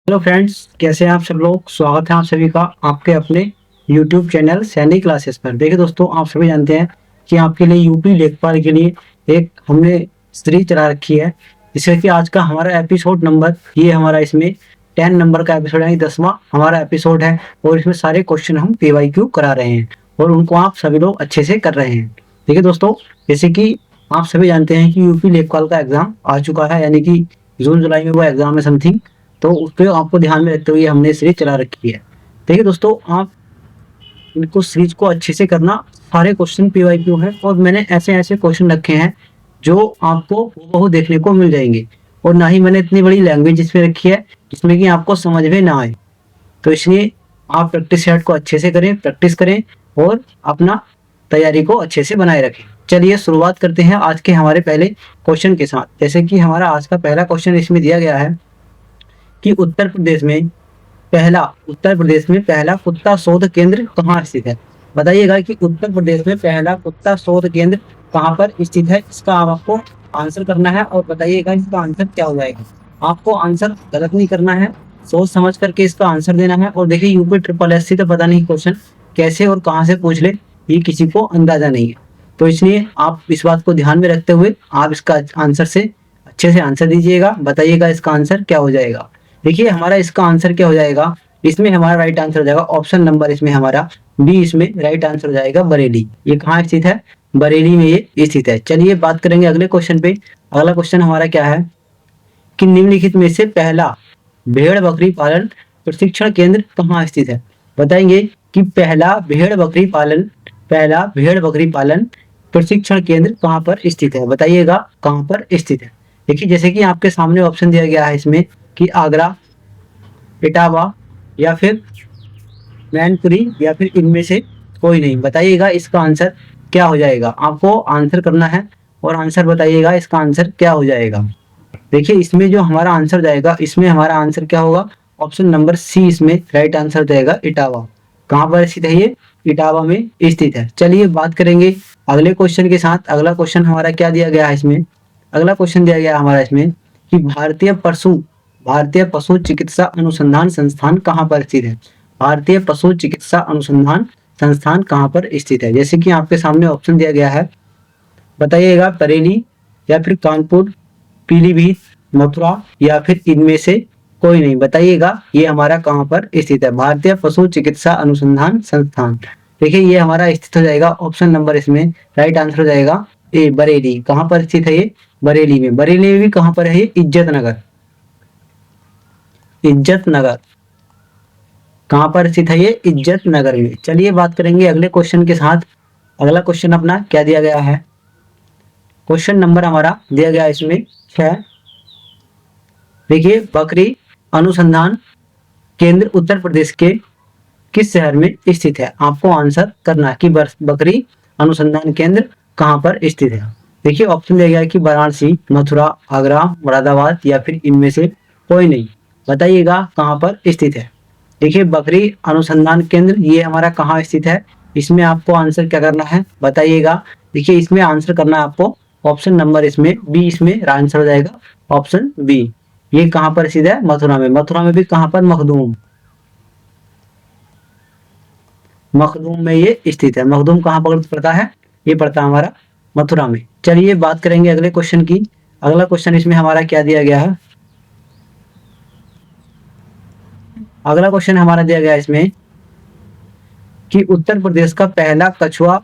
Hello friends, कैसे हैं आप सब लोग। स्वागत है आप सभी का आपके अपने यूट्यूब चैनल सैनिक क्लासेस पर। देखिए दोस्तों, आप सभी जानते हैं कि आपके लिए यूपी लेखपाल के लिए एक हमने सीरीज चला रखी है, जिससे कि आज का हमारा एपिसोड नंबर ये हमारा इसमें 10 नंबर का एपिसोड यानी 10वां हमारा एपिसोड है। और इसमें सारे क्वेश्चन हम PYQ करा रहे हैं और उनको आप सभी लोग अच्छे से कर रहे हैं। देखिए दोस्तों, जैसे कि आप सभी जानते हैं कि यूपी लेखपाल का एग्जाम आ चुका है, यानी कि जून जुलाई में वो एग्जाम है समथिंग। तो उस पर आपको ध्यान में रखते हुए हमने सीरीज चला रखी है। देखिए दोस्तों, आप इनको सीरीज को अच्छे से करना। सारे क्वेश्चन PYQ है और मैंने ऐसे ऐसे क्वेश्चन रखे हैं जो आपको हूबहू देखने को मिल जाएंगे। और ना ही मैंने इतनी बड़ी लैंग्वेज इसमें रखी है जिसमें कि आपको समझ में ना आए। तो इसलिए आप प्रैक्टिस सेट को अच्छे से करें, प्रैक्टिस करें और अपना तैयारी को अच्छे से बनाए रखें। चलिए शुरुआत करते हैं आज के हमारे पहले क्वेश्चन के साथ। जैसे कि हमारा आज का पहला क्वेश्चन इसमें दिया गया है कि उत्तर प्रदेश में पहला कुत्ता शोध केंद्र कहाँ स्थित है। बताइएगा कि उत्तर प्रदेश में पहला कुत्ता शोध केंद्र कहाँ पर स्थित है। इसका आपको आंसर करना है और बताइएगा इसका आंसर क्या हो जाएगा। आपको आंसर गलत नहीं करना है, सोच समझ करके इसका आंसर देना है। और देखिए, UP SSC तो पता नहीं क्वेश्चन कैसे और कहाँ से पूछ ले, ये किसी को अंदाजा नहीं है। तो इसलिए आप इस बात को ध्यान में रखते हुए आप इसका आंसर से अच्छे से आंसर दीजिएगा। बताइएगा इसका आंसर क्या हो जाएगा। देखिए, हमारा इसका आंसर क्या हो जाएगा। इसमें हमारा राइट आंसर हो जाएगा ऑप्शन नंबर इसमें हमारा बी। इसमें राइट आंसर हो जाएगा बरेली। ये कहाँ स्थित है? बरेली में ये स्थित है। चलिए बात करेंगे अगले क्वेश्चन पे। अगला क्वेश्चन हमारा क्या है कि निम्नलिखित में से पहला भेड़ बकरी पालन प्रशिक्षण केंद्र कहाँ स्थित है। बताएंगे कि पहला भेड़ बकरी पालन प्रशिक्षण केंद्र कहाँ पर स्थित है। बताइएगा कहाँ पर स्थित है। देखिए, जैसे कि आपके सामने ऑप्शन दिया गया है इसमें कि आगरा, इटावा या फिर मैनपुरी या फिर इनमें से कोई नहीं। बताइएगा इसका आंसर क्या हो जाएगा। आपको आंसर करना है और आंसर बताइएगा इसका आंसर क्या हो जाएगा। देखिए, इसमें जो हमारा आंसर जाएगा, इसमें हमारा आंसर क्या होगा, ऑप्शन नंबर सी इसमें राइट आंसर जाएगा इटावा। कहाँ पर स्थित है ये? इटावा में स्थित है। चलिए बात करेंगे अगले क्वेश्चन के साथ। अगला क्वेश्चन हमारा क्या दिया गया है इसमें। अगला क्वेश्चन दिया गया हमारा इसमें कि भारतीय पशु चिकित्सा अनुसंधान संस्थान कहाँ पर स्थित है। भारतीय पशु चिकित्सा अनुसंधान संस्थान कहाँ पर स्थित है। जैसे कि आपके सामने ऑप्शन दिया गया है, बताइएगा बरेली या फिर कानपुर, पीलीभीत, मथुरा या फिर इनमें से कोई नहीं। बताइएगा ये हमारा कहाँ पर स्थित है। भारतीय पशु चिकित्सा अनुसंधान संस्थान, देखिए ये हमारा स्थित हो जाएगा ऑप्शन नंबर इसमें राइट आंसर हो जाएगा ए बरेली। कहाँ पर स्थित है ये? बरेली में। बरेली में भी कहाँ पर है ये? इज्जत नगर कहाँ पर स्थित है ये? इज्जत नगर में। चलिए बात करेंगे अगले क्वेश्चन के साथ। अगला क्वेश्चन अपना क्या दिया गया है, क्वेश्चन नंबर हमारा दिया गया इसमें 6। देखिए, बकरी अनुसंधान केंद्र उत्तर प्रदेश के किस शहर में स्थित है। आपको आंसर करना है कि बकरी अनुसंधान केंद्र कहाँ पर स्थित है। देखिए, ऑप्शन दिया गया है कि वाराणसी, मथुरा, आगरा, मुरादाबाद या फिर इनमें से कोई नहीं। बताइएगा कहाँ पर स्थित है। देखिए, बकरी अनुसंधान केंद्र ये हमारा कहाँ स्थित है। इसमें आपको आंसर क्या करना है बताइएगा। देखिए, इसमें आंसर करना है आपको ऑप्शन नंबर इसमें बी। इसमें आंसर हो जाएगा ऑप्शन बी। ये कहाँ पर स्थित है? मथुरा में। मथुरा में भी कहाँ पर? मखदूम में ये स्थित है। मखदूम कहाँ पर पड़ता है? ये पड़ता है हमारा मथुरा में। चलिए बात करेंगे अगले क्वेश्चन की। अगला क्वेश्चन इसमें हमारा क्या दिया गया है। अगला क्वेश्चन हमारा दिया गया है इसमें कि उत्तर प्रदेश का पहला कछुआ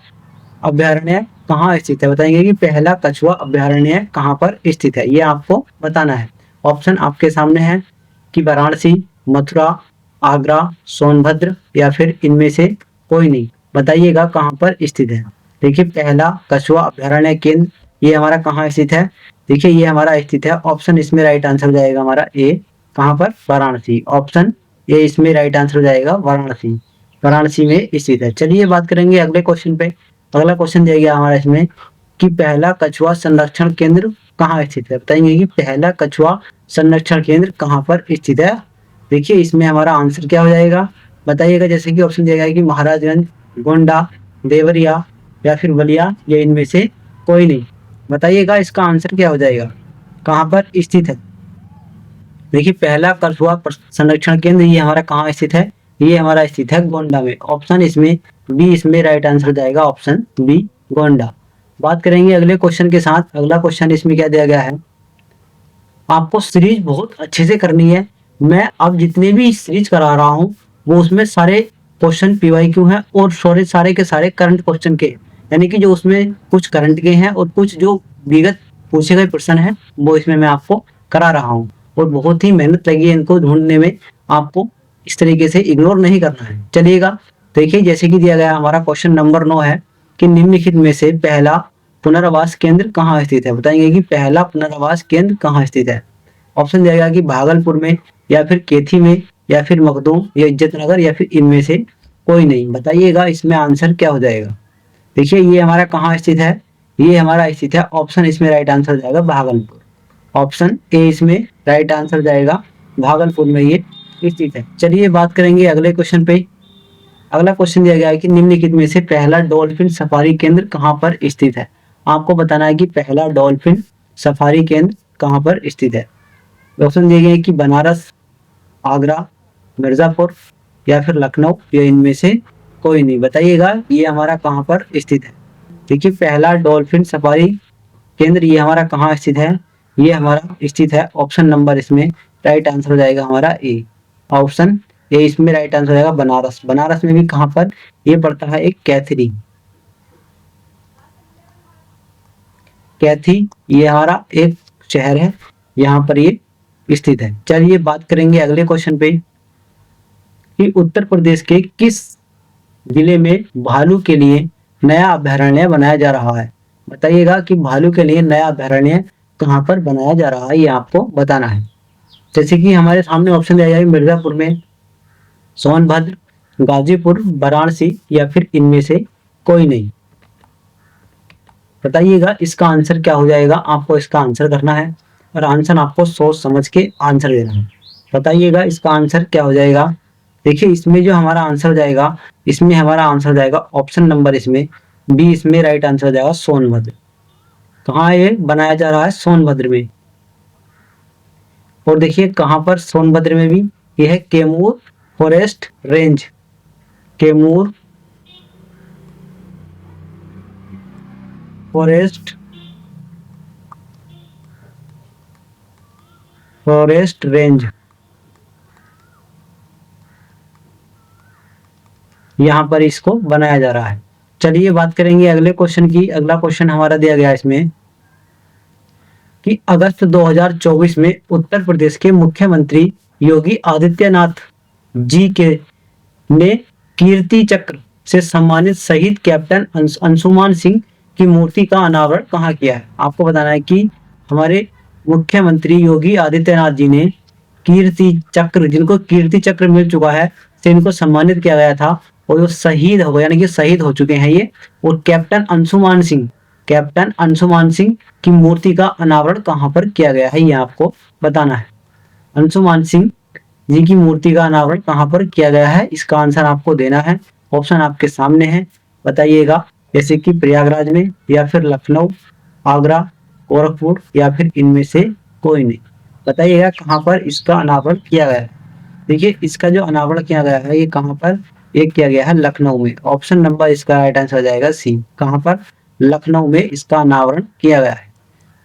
अभ्यारण्य कहाँ स्थित है। बताएंगे कि पहला कछुआ अभ्यारण्य कहाँ पर स्थित है, ये आपको बताना है। ऑप्शन आपके सामने है कि वाराणसी, मथुरा, आगरा, सोनभद्र या फिर इनमें से कोई नहीं। बताइएगा कहाँ पर स्थित है। देखिए, पहला कछुआ अभ्यारण्य केंद्र ये हमारा कहाँ स्थित है। देखिए, ये हमारा स्थित है ऑप्शन इसमें राइट आंसर हो जाएगा हमारा ए। कहाँ पर? वाराणसी। ऑप्शन ए इसमें राइट आंसर हो जाएगा वाराणसी। वाराणसी में स्थित है। चलिए बात करेंगे अगले क्वेश्चन पे। अगला क्वेश्चन दिया गया हमारा इसमें कि पहला कछुआ संरक्षण केंद्र कहाँ स्थित है। बताएंगे कि पहला कछुआ संरक्षण केंद्र कहाँ पर स्थित है। देखिए, इसमें हमारा आंसर क्या हो जाएगा बताइएगा। जैसे कि ऑप्शन दिया गया है कि महाराजगंज, गोंडा, देवरिया या फिर बलिया या इनमें से कोई नहीं। बताइएगा इसका आंसर क्या हो जाएगा, कहाँ पर स्थित है। देखिए पहला कछुआ संरक्षण केंद्र ये हमारा कहाँ स्थित है, ये हमारा स्थित है गोंडा में। ऑप्शन इसमें बी इसमें राइट आंसर हो जाएगा, ऑप्शन बी गोंडा। बात करेंगे अगले क्वेश्चन के साथ। अगला क्वेश्चन इसमें क्या दिया गया है, आपको सीरीज बहुत अच्छे से करनी है। मैं अब जितने भी सीरीज करा रहा हूँ वो उसमें सारे क्वेश्चन पीवाईक्यू हैं और सारे के सारे करंट क्वेश्चन के, यानी कि जो उसमें कुछ करंट के हैं और कुछ जो विगत पूछे गए प्रश्न हैं वो इसमें मैं आपको करा रहा हूँ। और बहुत ही मेहनत लगी है इनको ढूंढने में, आपको इस तरीके से इग्नोर नहीं करना है। चलिएगा देखिए, जैसे कि दिया गया हमारा क्वेश्चन नंबर 9 है कि निम्नलिखित में से पहला पुनर्वास केंद्र कहाँ स्थित है। बताएंगे कि पहला पुनर्वास केंद्र कहाँ स्थित है। ऑप्शन दिया गया कि भागलपुर में, या फिर केथी में, या फिर मखदूम, या इज्जतनगर, या फिर इनमें से कोई नहीं। बताइएगा इसमें आंसर क्या हो जाएगा। देखिए ये हमारा कहाँ स्थित है, ये हमारा स्थित है, ऑप्शन इसमें राइट आंसर जाएगा भागलपुर। ऑप्शन ए इसमें राइट आंसर जाएगा, भागलपुर में ये स्थित है। चलिए बात करेंगे अगले क्वेश्चन पे। अगला क्वेश्चन दिया गया है कि निम्नलिखित में से पहला डॉल्फिन सफारी केंद्र कहाँ पर स्थित है। आपको बताना है कि पहला डॉल्फिन सफारी केंद्र कहाँ पर स्थित है। ऑप्शन दिए गए हैं कि बनारस, आगरा, मिर्जापुर, या फिर लखनऊ, या इनमें से कोई नहीं। बताइएगा ये हमारा कहाँ पर स्थित है। देखिए पहला डॉल्फिन सफारी केंद्र ये हमारा कहाँ स्थित है, ये हमारा स्थित है, ऑप्शन नंबर इसमें राइट आंसर हो जाएगा हमारा ए। ऑप्शन ए इसमें राइट आंसर हो जाएगा बनारस। बनारस में भी कहाँ पर, ये पड़ता है एक कैथरी, कैथी ये हमारा एक शहर है, यहाँ पर ये स्थित है। चलिए बात करेंगे अगले क्वेश्चन पे कि उत्तर प्रदेश के किस जिले में भालू के लिए नया अभयारण्य बनाया जा रहा है। बताइएगा कि भालू के लिए नया अभयारण्य कहाँ पर बनाया जा रहा है, ये आपको बताना है। जैसे कि हमारे सामने ऑप्शन दिया जाए मिर्जापुर में, सोनभद्र, गाजीपुर, वाराणसी, या फिर इनमें से कोई नहीं। बताइएगा इसका आंसर क्या हो जाएगा। आपको इसका आंसर करना है और आंसर आपको सोच समझ के आंसर देना है। बताइएगा इसका आंसर क्या हो जाएगा। देखिए इसमें जो हमारा आंसर हो जाएगा, इसमें हमारा आंसर हो जाएगा ऑप्शन नंबर इसमें बी इसमें राइट आंसर हो जाएगा सोनभद्र। कहाँ ये बनाया जा रहा है, सोनभद्र में। और देखिए कहाँ पर सोनभद्र में भी, ये है Kaimur forest range, Kaimur forest range, यहाँ पर इसको बनाया जा रहा है। चलिए बात करेंगे अगले क्वेश्चन की। अगला क्वेश्चन हमारा दिया गया इसमें कि अगस्त 2024 में उत्तर प्रदेश के मुख्यमंत्री योगी आदित्यनाथ जी के ने कीर्ति चक्र से सम्मानित शहीद कैप्टन अंशुमान सिंह की मूर्ति का अनावरण कहाँ किया है। आपको बताना है कि हमारे मुख्यमंत्री योगी आदित्यनाथ जी ने कीर्ति चक्र, जिनको कीर्ति चक्र मिल चुका है, से इनको सम्मानित किया गया था और वो शहीद हो गए, यानी कि शहीद हो चुके हैं ये। और कैप्टन अंशुमान सिंह की मूर्ति का अनावरण कहाँ पर किया गया है, ये आपको बताना है। अंशुमान सिंह जी की मूर्ति का अनावरण कहाँ पर किया गया है, इसका आंसर आपको देना है। ऑप्शन आपके सामने है, बताइएगा। जैसे कि प्रयागराज में, या फिर लखनऊ, आगरा, गोरखपुर, या फिर इनमें से कोई नहीं। बताइएगा कहाँ पर इसका अनावरण किया गया है। देखिए इसका जो अनावरण किया गया है ये कहाँ पर, ये किया गया है लखनऊ में। ऑप्शन नंबर इसका राइट आंसर हो जाएगा सी। कहाँ पर, लखनऊ में इसका अनावरण किया गया है।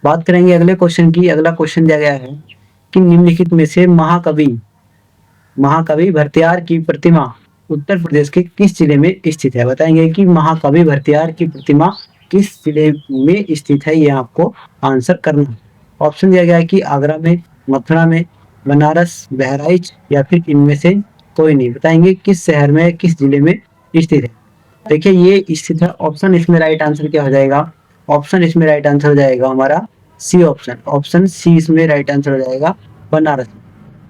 बात करेंगे अगले क्वेश्चन की। अगला क्वेश्चन दिया गया है कि निम्नलिखित में से महाकवि भरतियार की प्रतिमा उत्तर प्रदेश के किस जिले में स्थित है। बताएंगे कि महाकवि भरतियार की प्रतिमा किस जिले में स्थित है, ये आपको आंसर करना है। ऑप्शन दिया गया है कि आगरा में, मथुरा में, बनारस, बहराइच, या फिर इनमें से कोई नहीं। बताएंगे किस शहर में, किस जिले में स्थित है। देखिए ये स्थित है, ऑप्शन इसमें राइट आंसर क्या हो जाएगा। ऑप्शन इसमें राइट आंसर हो जाएगा हमारा सी ऑप्शन। ऑप्शन सी इसमें राइट आंसर हो जाएगा बनारस।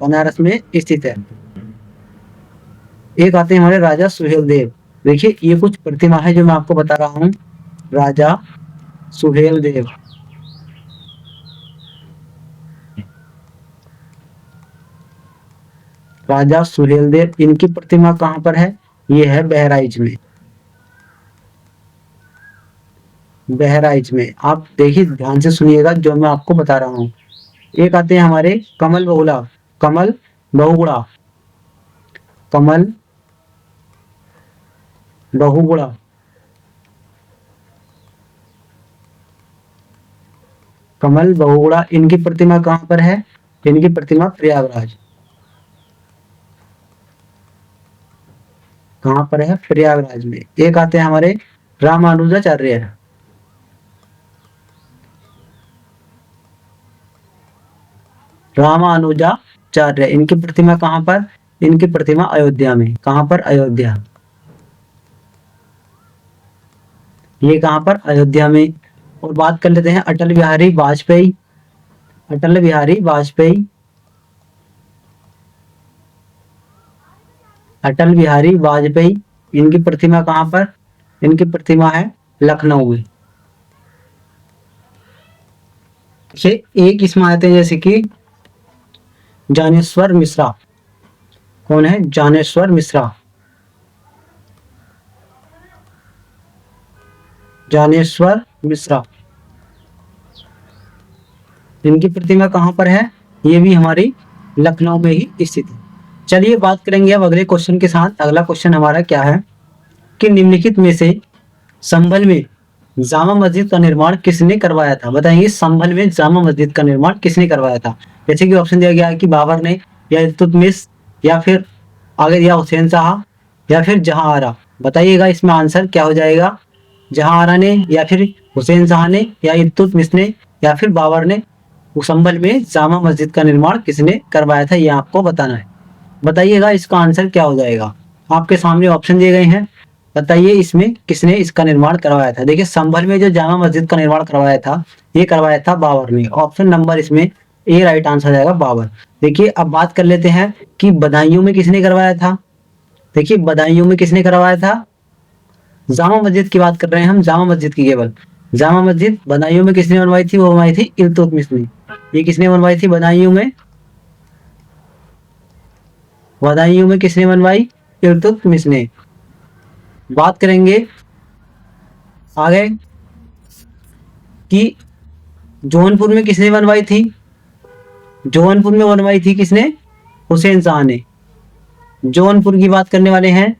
बनारस में स्थित है। एक आते हैं हमारे राजा सुहेल देव। देखिए ये कुछ प्रतिमा है जो मैं आपको बता रहा हूँ। राजा सुहेल देव, राजा सुहेल देव, इनकी प्रतिमा कहाँ पर है, ये है बहराइच में। बहराइच में। आप देखिए ध्यान से सुनिएगा जो मैं आपको बता रहा हूँ। एक आते हैं हमारे कमल बहुला। कमल बहुगुणा, कमल बहुगुणा, कमल बहुगुणा, इनकी प्रतिमा कहाँ पर है? इनकी प्रतिमा प्रयागराज, कहाँ पर है? प्रयागराज में। एक आते हैं हमारे रामानुजाचार्य, रामानुजाचार्य, इनकी प्रतिमा कहाँ पर? इनकी प्रतिमा अयोध्या में। कहाँ पर? अयोध्या, ये कहाँ पर? अयोध्या में। और बात कर लेते हैं अटल बिहारी वाजपेयी, अटल बिहारी वाजपेयी, अटल बिहारी वाजपेयी, इनकी प्रतिमा कहाँ पर? इनकी प्रतिमा है लखनऊ में। एक इसमें आते हैं जैसे कि ज्ञानेश्वर मिश्रा, कौन है? ज्ञानेश्वर मिश्रा, ज्ञानेश्वर मिश्रा, इनकी प्रतिमा कहाँ पर है? ये भी हमारी लखनऊ में ही स्थित है। चलिए बात करेंगे अब अगले क्वेश्चन के साथ। अगला क्वेश्चन हमारा क्या है कि निम्नलिखित में से संभल में जामा मस्जिद का निर्माण किसने करवाया था? बताइए, संभल में जामा मस्जिद का निर्माण किसने करवाया था? जैसे कि ऑप्शन दिया गया है कि बाबर ने, या इल्तुतमिश, या फिर आगे दिया हुसैन शाह, या फिर जहांआरा। बताइएगा इसमें आंसर क्या हो जाएगा? जहांआरा ने, या फिर हुसैन शाह ने, या इल्तुतमिश ने, या फिर बाबर ने। संभल में जामा मस्जिद का निर्माण किसने करवाया था, ये आपको बताना है। बताइएगा इसका आंसर क्या हो जाएगा? आपके सामने ऑप्शन दिए गए हैं, बताइए इसमें किसने इसका निर्माण करवाया था। देखिए संभल में जो जामा मस्जिद का निर्माण करवाया था, ये करवाया था बाबर ने। ऑप्शन नंबर इसमें ए राइट आंसर जाएगा, बाबर। देखिए अब बात कर लेते हैं कि बदायूं में किसने करवाया था। देखिए बदायूं में किसने करवाया था? जामा मस्जिद की बात कर रहे हैं हम, जामा मस्जिद की केवल। जामा मस्जिद बदायूं में किसने बनवाई थी? वो बनवाई थी इल्तुतमिश ने। ये किसने बनवाई थी बदायूं में? बदायूं में किसने बनवाई? इल्तुतमिश ने। बात करेंगे आगे कि जौनपुर में किसने बनवाई थी? जौनपुर में बनवाई थी किसने? हुसैन शाह ने। जौनपुर की बात करने वाले हैं।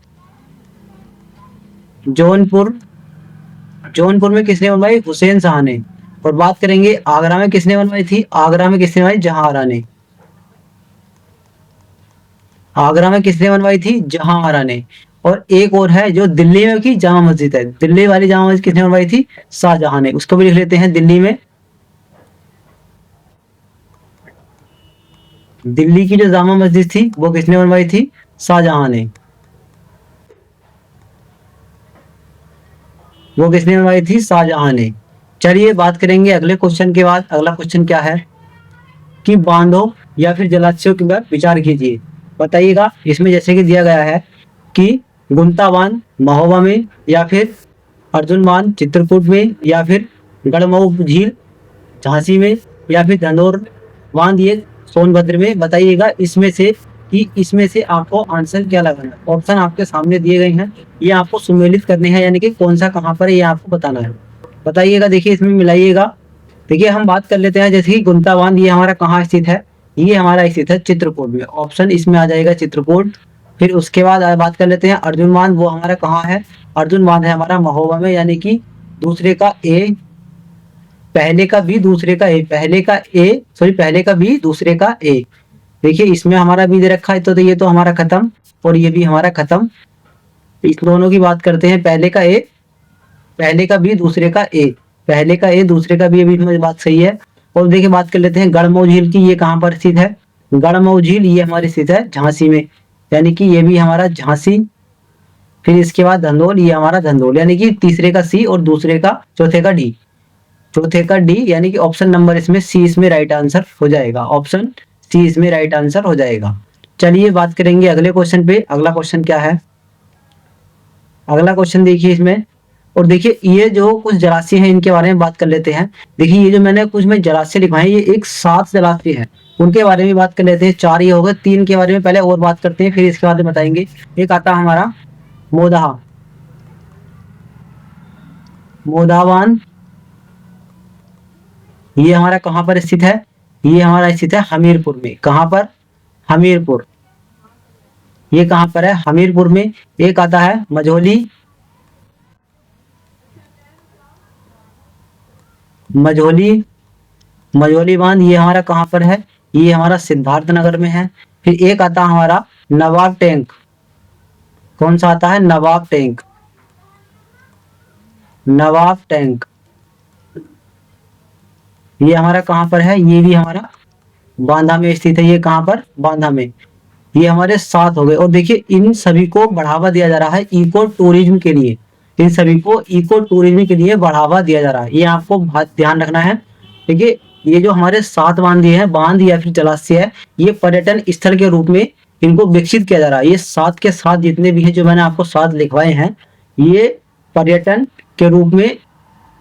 जौनपुर, जौनपुर में किसने बनवाई? हुसैन शाह ने। और बात करेंगे आगरा में किसने बनवाई थी? आगरा में किसने बनवाई? जहांआरा ने। आगरा में किसने बनवाई थी? जहांआरा ने। और एक और है जो दिल्ली में की जामा मस्जिद है, दिल्ली वाली जामा मस्जिद किसने बनवाई थी? शाहजहां ने। उसको भी लिख लेते हैं, दिल्ली में, दिल्ली की जो जामा मस्जिद थी वो किसने बनवाई थी? शाहजहां ने। वो किसने बनवाई थी? शाहजहां ने। चलिए बात करेंगे अगले क्वेश्चन के बाद। अगला क्वेश्चन क्या है कि बांधों या फिर जलाशयों के बाद विचार कीजिए। बताइएगा इसमें जैसे कि दिया गया है कि गुंता बांध महोबा में, या फिर अर्जुन बांध चित्रकूट में, या फिर गढ़मऊ झील झांसी में, या फिर धनौर बांध ये सोनभद्र में। बताइएगा इसमें से कि इसमें से आपको आंसर क्या लगाना है। ऑप्शन आपके सामने दिए गए हैं, ये आपको सुमेलित करने हैं, यानी कि कौन सा कहाँ पर है ये आपको बताना है। बताइएगा, देखिए इसमें मिलाइएगा। देखिए हम बात कर लेते हैं जैसे कि गुंता बांध ये हमारा कहाँ स्थित है? ये हमारा स्थित है चित्रकूट में। ऑप्शन इसमें आ जाएगा चित्रकूट। फिर उसके बाद बात कर लेते हैं अर्जुन बांध, वो हमारा कहाँ है? अर्जुन बांध है हमारा महोबा में, यानी कि दूसरे का ए, पहले का बी दूसरे का ए, पहले का ए सॉरी पहले का बी दूसरे का ए। देखिए इसमें हमारा बी दे रखा है, तो ये तो हमारा खत्म, और ये भी हमारा खत्म। इस दोनों की बात करते हैं, पहले का ए, पहले का बी दूसरे का ए, पहले का ए दूसरे का बी, अभी मेरी बात सही है। और देखिए बात कर लेते हैं गढ़मऊ झील की, ये कहाँ पर स्थित है? गढ़मऊ झील ये हमारी स्थित है झांसी में, यानी कि ये भी हमारा झांसी। फिर इसके बाद धंधोल, ये हमारा धंधोल, यानी कि तीसरे का सी और दूसरे का चौथे का डी, चौथे का डी, यानी कि ऑप्शन नंबर इसमें सी इसमें राइट आंसर हो जाएगा। ऑप्शन सी इसमें राइट आंसर हो जाएगा। चलिए बात करेंगे अगले क्वेश्चन पे। अगला क्वेश्चन क्या है? अगला क्वेश्चन देखिए इसमें, और देखिए ये जो कुछ जलाशय हैं इनके बारे में बात कर लेते हैं। देखिए ये जो मैंने कुछ में जलाशय लिखवाए ये एक 7 जलाशय है, उनके बारे में बात कर लेते हैं। 4 ये हो गए, 3 के बारे में पहले और बात करते हैं, फिर इसके बाद में बताएंगे। एक आता है हमारा मोदाहा, मोदावान, ये हमारा कहाँ पर स्थित है? ये हमारा स्थित है हमीरपुर में। कहाँ पर? हमीरपुर, ये कहाँ पर है? हमीरपुर में। एक आता है मझौली, मझौली, मझौली बांध, ये हमारा कहाँ पर है? ये हमारा सिद्धार्थनगर में है। फिर एक आता है हमारा नवाब टैंक, कौन सा आता है? नवाब टैंक, नवाब टैंक, ये हमारा कहाँ पर है? ये भी हमारा बांधा में स्थित है। ये कहाँ पर? बांधा में। ये हमारे 7 हो गए। और देखिए इन सभी को बढ़ावा दिया जा रहा है इको टूरिज्म के लिए, इन सभी को इको टूरिज्म के लिए बढ़ावा दिया जा रहा है, ये आपको बहुत ध्यान रखना है। देखिए ये जो हमारे 7 बांध दिए हैं, बांध या फिर जलाशय है, ये पर्यटन स्थल के रूप में इनको विकसित किया जा रहा है। ये 7 के 7 जितने भी हैं, जो मैंने आपको 7 लिखवाए हैं, ये पर्यटन के रूप में,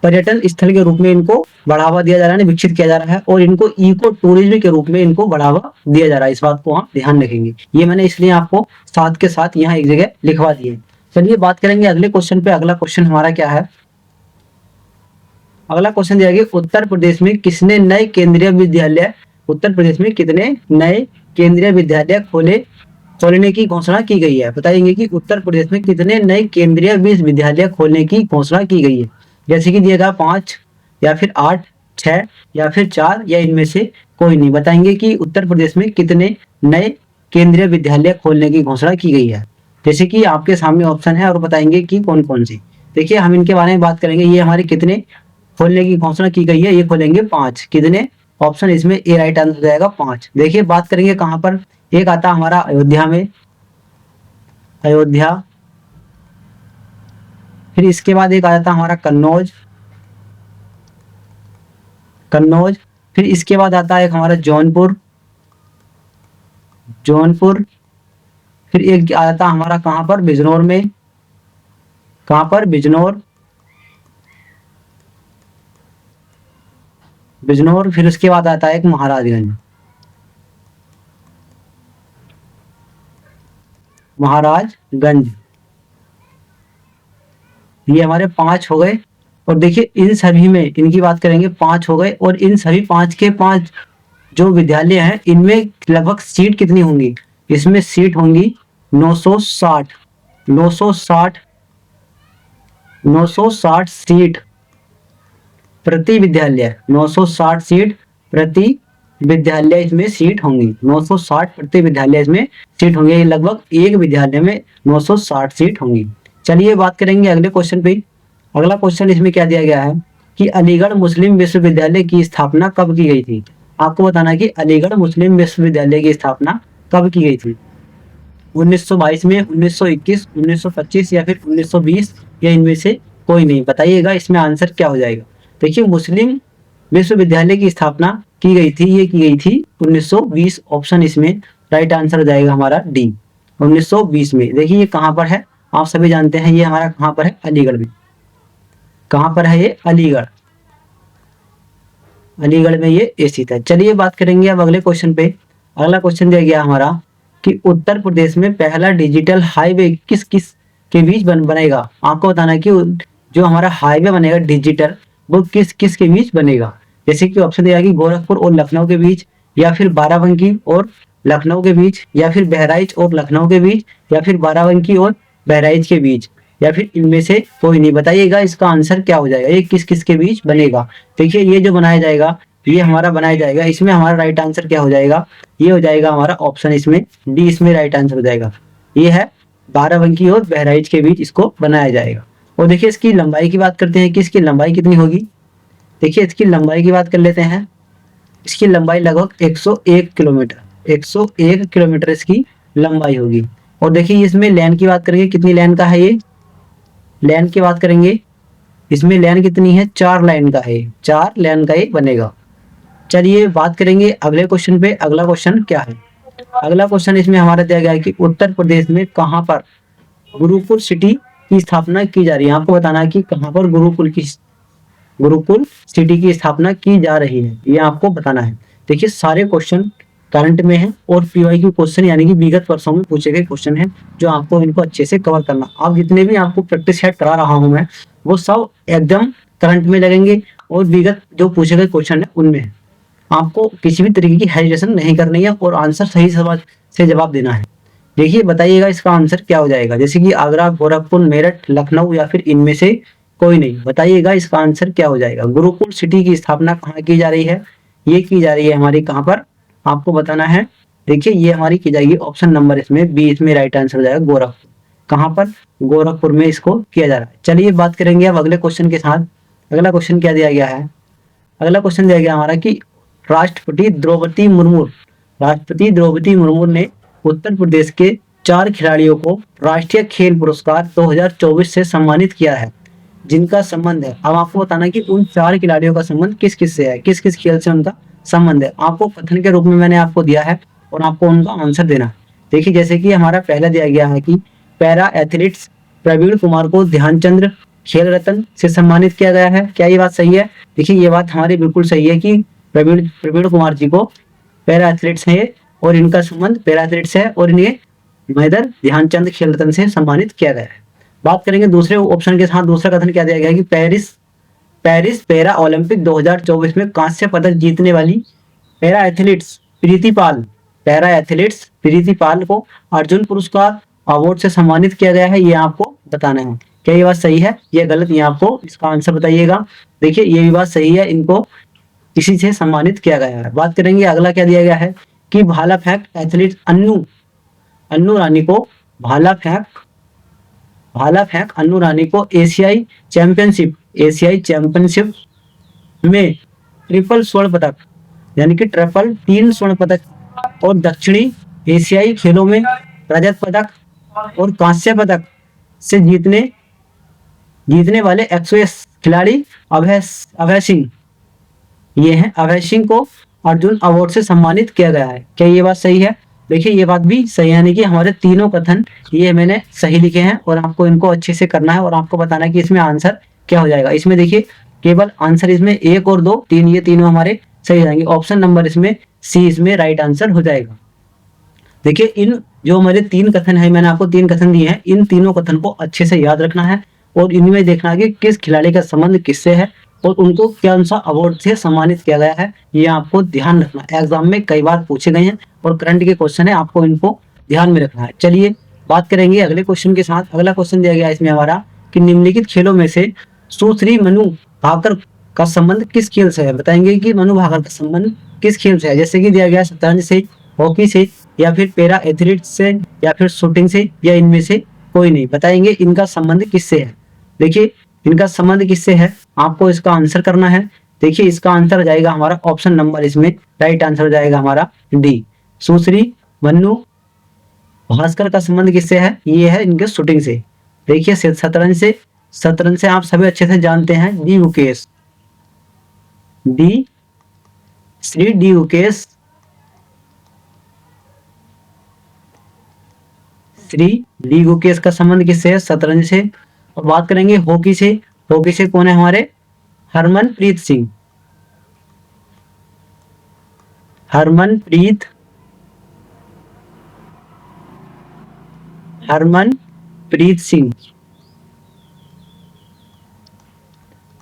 पर्यटन स्थल के रूप में इनको बढ़ावा दिया जा रहा है, विकसित किया जा रहा है, और इनको इको टूरिज्म के रूप में इनको बढ़ावा दिया जा रहा है। इस बात को आप ध्यान रखेंगे। ये मैंने इसलिए आपको 7 के 7 यहाँ एक जगह लिखवा दिए। चलिए बात करेंगे अगले क्वेश्चन पे। अगला क्वेश्चन हमारा क्या है? अगला क्वेश्चन दिया गया, उत्तर प्रदेश में किसने नए केंद्रीय विद्यालय, उत्तर प्रदेश में कितने नए केंद्रीय विद्यालय खोलने की घोषणा की गई है? बताएंगे कि उत्तर प्रदेश में कितने नए केंद्रीय विश्वविद्यालय खोलने की घोषणा की गई है। जैसे कि दिया गया 5 या फिर 8, 6 या फिर 4 या इनमें से कोई नहीं। बताएंगे कि उत्तर प्रदेश में कितने नए केंद्रीय विद्यालय खोलने की घोषणा की गई है। जैसे कि आपके सामने ऑप्शन है और बताएंगे कि कौन कौन सी। देखिए हम इनके बारे में बात करेंगे। ये हमारे कितने खोलने की घोषणा की गई है? ये खोलेंगे 5। कितने? ऑप्शन इसमें ए राइट आंसर हो जाएगा 5। देखिए बात करेंगे कहाँ पर। एक आता हमारा अयोध्या में, अयोध्या। फिर इसके बाद एक आ जाता हमारा कन्नौज, कन्नौज। फिर इसके बाद आता है एक हमारा जौनपुर, जौनपुर। फिर एक आ जाता हमारा कहाँ पर? बिजनौर में, कहाँ पर? बिजनौर, बिजनौर। फिर उसके बाद आता है एक महाराजगंज, महाराजगंज। ये हमारे 5 हो गए। और देखिए इन सभी में, इनकी बात करेंगे, 5 हो गए। और इन सभी 5 के 5 जो विद्यालय हैं, इनमें लगभग सीट कितनी होंगी? इसमें सीट होंगी 960, 960, 960 सीट प्रति विद्यालय, 960 सीट प्रति विद्यालय इसमें सीट होंगी। 960 प्रति विद्यालय इसमें सीट होंगी। लगभग एक विद्यालय में 960 सीट होंगी। चलिए बात करेंगे अगले क्वेश्चन पे। अगला क्वेश्चन इसमें क्या दिया गया है कि अलीगढ़ मुस्लिम विश्वविद्यालय की स्थापना कब की गई थी? आपको बताना कि अलीगढ़ मुस्लिम विश्वविद्यालय की स्थापना कब की गई थी? 1922 में, 1921, 1925 या फिर 1920 या इनमें से कोई नहीं। बताइएगा इसमें आंसर क्या हो जाएगा। देखिए मुस्लिम विश्वविद्यालय की स्थापना की गई थी, ये की गई थी 1920। ऑप्शन इसमें राइट आंसर हो जाएगा हमारा डी, 1920 में। देखिए ये कहाँ पर है? आप सभी जानते हैं ये हमारा कहाँ पर है? अलीगढ़ में। कहाँ पर है ये? अलीगढ़, अलीगढ़ में ये स्थित है। चलिए बात करेंगे अब अगले क्वेश्चन पे। अगला क्वेश्चन दिया गया हमारा कि उत्तर प्रदेश में पहला डिजिटल हाईवे किस किस के बीच बनेगा? आपको बताना है कि जो हमारा हाईवे बनेगा डिजिटल, वो किस किस के बीच बनेगा। जैसे कि ऑप्शन दिया कि गोरखपुर और लखनऊ के बीच, या फिर बाराबंकी और लखनऊ के बीच, या फिर बहराइच और लखनऊ के बीच, या फिर बाराबंकी और बहराइच के बीच, या फिर इनमें से कोई नहीं। बताइएगा इसका आंसर क्या हो जाएगा, ये किस किस के बीच बनेगा। देखिए ये जो बनाया जाएगा, ये हमारा बनाया जाएगा, इसमें हमारा राइट आंसर क्या हो जाएगा? ये हो जाएगा हमारा ऑप्शन इसमें डी, इसमें राइट आंसर हो जाएगा। ये है बाराबंकी और बहराइच के बीच इसको बनाया जाएगा। और देखिए इसकी लंबाई की बात करते हैं कि इसकी लंबाई कितनी होगी। देखिए इसकी लंबाई की बात कर लेते हैं। इसकी लंबाई लगभग 101 किलोमीटर, 101 किलोमीटर इसकी लंबाई होगी। और देखिए इसमें लेन की बात करेंगे, कितनी लेन का है ये? लेन की बात करेंगे, इसमें लेन कितनी है? 4 लाइन का है, 4 लेन का ये बनेगा। चलिए बात करेंगे अगले क्वेश्चन पे। अगला क्वेश्चन क्या है? अगला क्वेश्चन इसमें हमारा दिया गया है कि उत्तर प्रदेश में कहाँ पर गुरुकुल सिटी की स्थापना की जा रही है। आपको बताना है कि कहाँ पर गुरुकुल सिटी की स्थापना की जा रही है, ये आपको बताना है। देखिए सारे क्वेश्चन करंट में है और पीवाईक्यू क्वेश्चन यानी कि विगत वर्षों में पूछे गए क्वेश्चन है, जो आपको इनको अच्छे से कवर करना। आप जितने भी आपको प्रैक्टिस सेट करा रहा हूं मैं, वो सब एकदम करंट में लगेंगे और विगत जो पूछे गए क्वेश्चन है उनमें है। आपको किसी भी तरीके की हेजिटेशन नहीं करनी है और आंसर सही समझ से जवाब देना है। देखिए बताइएगा इसका आंसर क्या हो जाएगा, जैसे कि आगरा, गोरखपुर, मेरठ, लखनऊ या फिर इनमें से कोई नहीं। बताइएगा इसका आंसर क्या हो जाएगा। गुरुकुल सिटी की स्थापना कहाँ की जा रही है, ये की जा रही है हमारी कहाँ पर, आपको बताना है। देखिए ये हमारी की जाएगी ऑप्शन नंबर इसमें बी, इसमें राइट आंसर हो जाएगा गोरखपुर। कहाँ पर, गोरखपुर में इसको किया जा रहा है। चलिए बात करेंगे अब अगले क्वेश्चन के साथ। अगला क्वेश्चन क्या दिया गया है, अगला क्वेश्चन दिया गया हमारा कि राष्ट्रपति द्रौपदी मुर्मू ने उत्तर प्रदेश के 4 खिलाड़ियों को राष्ट्रीय खेल पुरस्कार 2024 से सम्मानित किया है, जिनका संबंध है। अब आपको बताना कि उन 4 खिलाड़ियों का संबंध किस किस से है, किस किस खेल से उनका संबंध है। आपको कथन के रूप में मैंने आपको दिया है और आपको उनका आंसर देना है। देखिए जैसे कि हमारा पहला दिया गया है कि पैरा एथलीट्स प्रवीण कुमार को ध्यानचंद्र खेल रत्न से सम्मानित किया गया है। क्या ये बात सही है? देखिए ये बात हमारी बिल्कुल सही है कि प्रवीण प्रवीण कुमार जी को पैरा एथलीट्स है और इनका संबंध पैरा एथलीट्स है और इन्हें मेजर ध्यानचंद खेल रत्न से सम्मानित किया गया है। बात करेंगे दूसरे ऑप्शन के साथ। दूसरा कथन क्या दिया गया है कि पेरिस पेरिस पैरा ओलंपिक 2024 में कांस्य पदक जीतने वाली पैरा एथलीट्स प्रीति पाल पैरा एथलीट्स प्रीति पाल को अर्जुन पुरस्कार अवार्ड से सम्मानित किया गया है। ये आपको बताना है। क्या ये बात सही है या गलत, ये आपको इसका आंसर बताइएगा। देखिए ये भी बात सही है, इनको इसी से सम्मानित किया गया है। बात करेंगे अगला क्या दिया गया है कि भाला फेंक एथलीट अन्नू अन्नू रानी को भाला फेंक अन्नू रानी को एशियाई चैंपियनशिप में ट्रिपल स्वर्ण पदक यानी कि ट्रिपल 3 स्वर्ण पदक और दक्षिणी एशियाई खेलों में रजत पदक और कांस्य पदक से जीतने वाले एक्सोएस खिलाड़ी अभय सिंह, ये है अभय सिंह को अर्जुन अवार्ड से सम्मानित किया गया है। क्या ये बात सही है? देखिए ये बात भी सही है, यानी कि हमारे तीनों कथन ये मैंने सही लिखे हैं और आपको इनको अच्छे से करना है और आपको बताना है कि इसमें आंसर क्या हो जाएगा। इसमें देखिए केवल आंसर इसमें 1 और 2 3 ये तीनों हमारे सही जाएंगे। ऑप्शन नंबर इसमें सी इसमें राइट आंसर हो जाएगा। देखिए इन जो हमारे 3 कथन है, मैंने आपको 3 कथन दिए हैं, इन तीनों कथन को अच्छे से याद रखना है और इनमें देखना है कि किस खिलाड़ी का संबंध किससे है और उनको कौन सा अवार्ड से सम्मानित किया गया है, ये आपको ध्यान रखना है। एग्जाम में कई बार पूछे गए हैं और करंट के क्वेश्चन है, आपको इनको ध्यान में रखना है। चलिए बात करेंगे अगले क्वेश्चन के साथ। अगला क्वेश्चन दिया गया है इसमें हमारा कि निम्नलिखित खेलों में से सुश्री मनु भाकर का संबंध किस खेल से है। बताएंगे कि मनु भाकर का संबंध किस खेल से है। जैसे कि दिया गया शतरंज से, हॉकी से या फिर पैरा एथलीट्स से या फिर शूटिंग से या इनमें से कोई नहीं। बताएंगे इनका संबंध किससे है। देखिए इनका संबंध किससे है, आपको इसका आंसर करना है। देखिए इसका आंसर हो जाएगा हमारा ऑप्शन नंबर इसमें राइट आंसर हो जाएगा हमारा डी, सुश्री मनु भास्कर का संबंध किससे है, ये है इनके शूटिंग से। देखिए शतरंज से आप सभी अच्छे से जानते हैं D Gukesh, D Shri D Gukesh, Shri D Gukesh का संबंध किससे है, शतरंज से। और बात करेंगे हॉकी से, हॉकी से कौन है हमारे, हरमनप्रीत सिंह,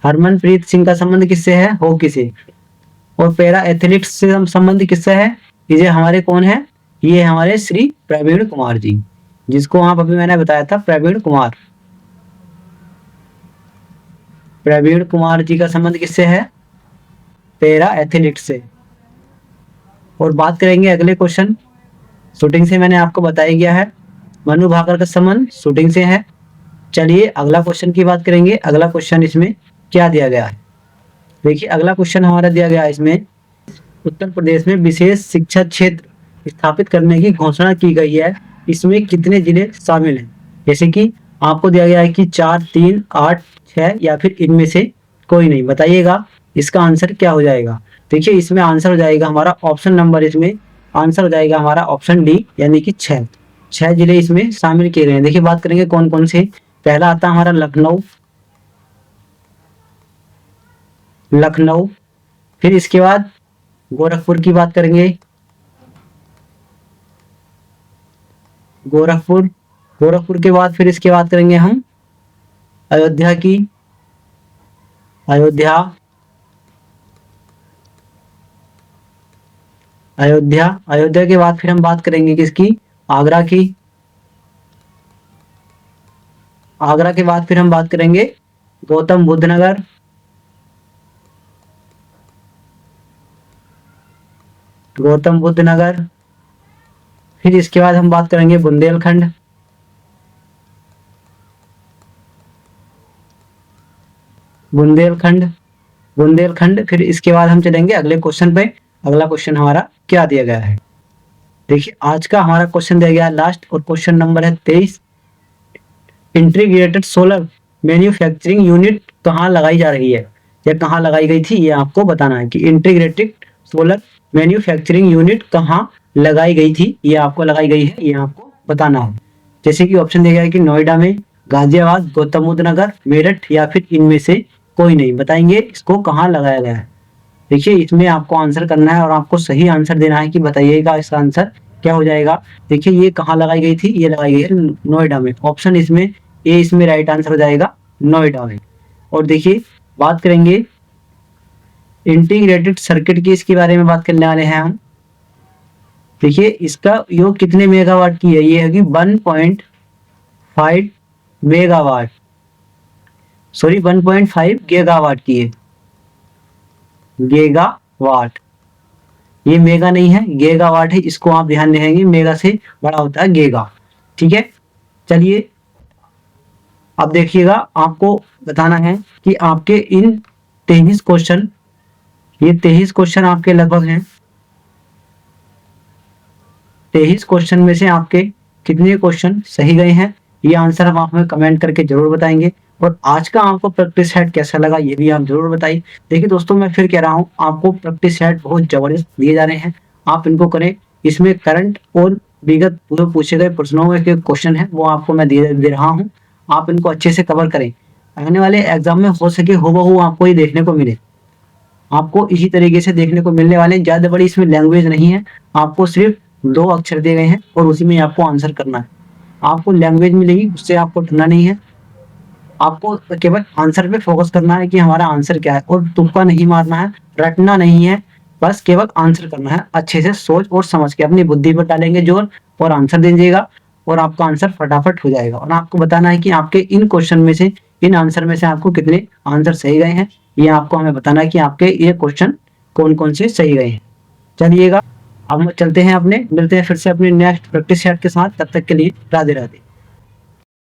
हरमनप्रीत सिंह का संबंध किससे है, हॉकी से। और पैरा एथलीट्स से संबंध किससे है, ये हमारे कौन है, ये हमारे श्री प्रवीण कुमार जी, जिसको आप अभी मैंने बताया था प्रवीण कुमार जी का संबंध किससे है, पैरा एथलीट से। और बात करेंगे अगले क्वेश्चन, शूटिंग से मैंने आपको बताया गया है, मनु भाकर का संबंध शूटिंग से है। चलिए अगला क्वेश्चन की बात करेंगे। अगला क्वेश्चन इसमें क्या दिया गया है, देखिए अगला क्वेश्चन हमारा दिया गया है इसमें, उत्तर प्रदेश में विशेष शिक्षा क्षेत्र स्थापित करने की घोषणा की गई है, इसमें कितने जिले शामिल हैं। जैसे कि आपको दिया गया है कि 4, 3, 8, 6 या फिर इनमें से कोई नहीं। बताइएगा इसका आंसर क्या हो जाएगा। देखिए इसमें आंसर हो जाएगा हमारा ऑप्शन नंबर, इसमें आंसर हो जाएगा हमारा ऑप्शन डी, यानी कि 6 जिले इसमें शामिल किए गए हैं। देखिए बात करेंगे कौन कौन से। पहला आता है हमारा लखनऊ, फिर इसके बाद गोरखपुर की बात करेंगे, गोरखपुर के बाद फिर इसके बात करेंगे हम अयोध्या, अयोध्या, अयोध्या के बाद फिर हम बात करेंगे किसकी, आगरा की। आगरा के बाद फिर हम बात करेंगे गौतम बुद्ध नगर, गौतम बुद्ध नगर। फिर इसके बाद हम बात करेंगे बुंदेलखंड, बुंदेलखंड, बुंदेलखंड। फिर इसके बाद हम चलेंगे अगले क्वेश्चन पे। अगला क्वेश्चन हमारा क्या दिया गया है, देखिए आज का हमारा क्वेश्चन दिया गया है लास्ट, और क्वेश्चन नंबर है 23। इंटीग्रेटेड सोलर मैन्युफैक्चरिंग यूनिट कहाँ लगाई जा रही है, या कहाँ लगाई गई थी, ये आपको बताना है कि इंटीग्रेटेड सोलर मैन्युफैक्चरिंग यूनिट कहाँ लगाई गई थी, ये आपको लगाई गई है, ये आपको बताना है। जैसे कि ऑप्शन दिया गया है कि नोएडा में, गाजियाबाद, गौतम बुद्ध नगर, मेरठ, या फिर इनमें से कोई नहीं। बताएंगे इसको कहाँ लगाया गया है। देखिए इसमें आपको आंसर करना है और आपको सही आंसर देना है कि बताइएगा इसका आंसर क्या हो जाएगा। देखिए ये कहाँ लगाई गई थी, ये लगाई गई है नोएडा में। ऑप्शन इसमें ए इसमें राइट आंसर हो जाएगा, नोएडा में। और देखिए बात करेंगे इंटीग्रेटेड सर्किट की, इसके बारे में बात करने वाले हैं हम। देखिए इसका योग कितने मेगावाट की है, ये होगी 1.5 मेगावाट, सॉरी 1.5 गीगावाट की है, गीगावाट। ये मेगा नहीं है, गीगावाट है, इसको आप ध्यान रखेंगे, मेगा से बड़ा होता है गीगा। ठीक है, चलिए अब देखिएगा, आपको बताना है कि आपके इन 23 क्वेश्चन, ये 23 क्वेश्चन आपके लगभग हैं, 23 क्वेश्चन में से आपके कितने क्वेश्चन सही गए हैं, ये आंसर हम आप हमें कमेंट करके जरूर बताएंगे। और आज का आपको प्रैक्टिस सेट कैसा लगा, ये भी आप जरूर बताइए। देखिए दोस्तों, मैं फिर कह रहा हूँ, आपको प्रैक्टिस सेट बहुत जबरदस्त दिए जा रहे हैं, आप इनको करें। इसमें करंट और विगत पूरे पूछे गए प्रश्नों के क्वेश्चन है, वो आपको मैं दे रहा हूँ, आप इनको अच्छे से कवर करें। आने वाले एग्जाम में हो सके हूबहू आपको ये देखने को मिले, आपको इसी तरीके से देखने को मिलने वाले। ज्यादा बड़ी इसमें लैंग्वेज नहीं है, आपको सिर्फ 2 अक्षर दिए गए हैं और उसी में आपको आंसर करना है। आपको लैंग्वेज मिलेगी, उससे आपको डरना नहीं है, आपको केवल आंसर पे फोकस करना है कि हमारा आंसर क्या है, और तुक्का नहीं मारना है, रटना नहीं है, बस केवल आंसर करना है। अच्छे से सोच और समझ के अपनी बुद्धि पर डालेंगे जोर और आंसर दीजिएगा, और आपका आंसर फटाफट हो जाएगा। और आपको बताना है कि आपके इन क्वेश्चन में से, इन आंसर में से आपको कितने आंसर सही गए हैं, ये आपको हमें बताना है कि आपके ये क्वेश्चन कौन कौन से सही गए हैं। चलिएगा अब चलते हैं, अपने मिलते हैं फिर से अपने नेक्स्ट प्रैक्टिस सेट के साथ। तब तक के लिए राधे राधे।